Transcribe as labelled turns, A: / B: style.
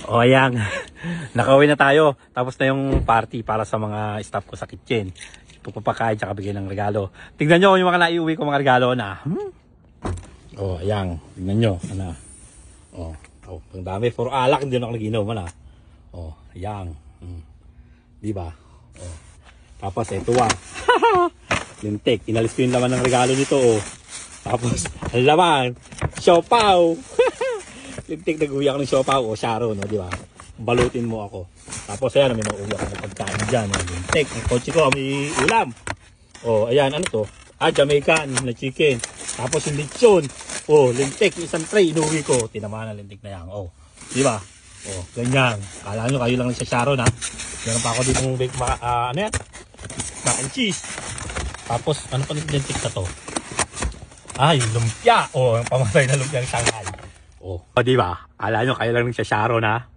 A: O ayan, nakauwi na tayo. Tapos na yung party para sa mga staff ko sa kitchen. Pupapakain tsaka bigay ng regalo. Tignan nyo yung mga naiuwi ko mga regalo na. O ayan, tignan nyo. Ano? O, ang dami. Puro alak, hindi na ako nag-inom. Ano? O, ayan. Diba? O. Tapos ito lintik. Inalis ko yung laman ng regalo nito. O. Tapos, ang laman. Siopaw. Lintik, nag-uwi ako ng siopaw. O, Sharon, no, di ba? Balutin mo ako. Tapos, ayan, may mga uwi ako ng pagkain dyan. O, lintik, ang kotse ko, may ulam. O, ayan, ano to? Jamaican na chicken. Tapos, yung lechon. O, lintik, isang tray, inuwi ko. Tinamaan na lintik na yan. O, di ba? O, ganyan. Kala nyo, kayo lang sa Sharon, ha? Meron pa ako dito ng bake, ano yan? Mac and cheese. Tapos, ano pa lintik na to? Ay, lumpia. O, ang pamatay na lumpia ng Shanghai. O, di ba? Kala nyo, kayo lang sa Sharon, ha?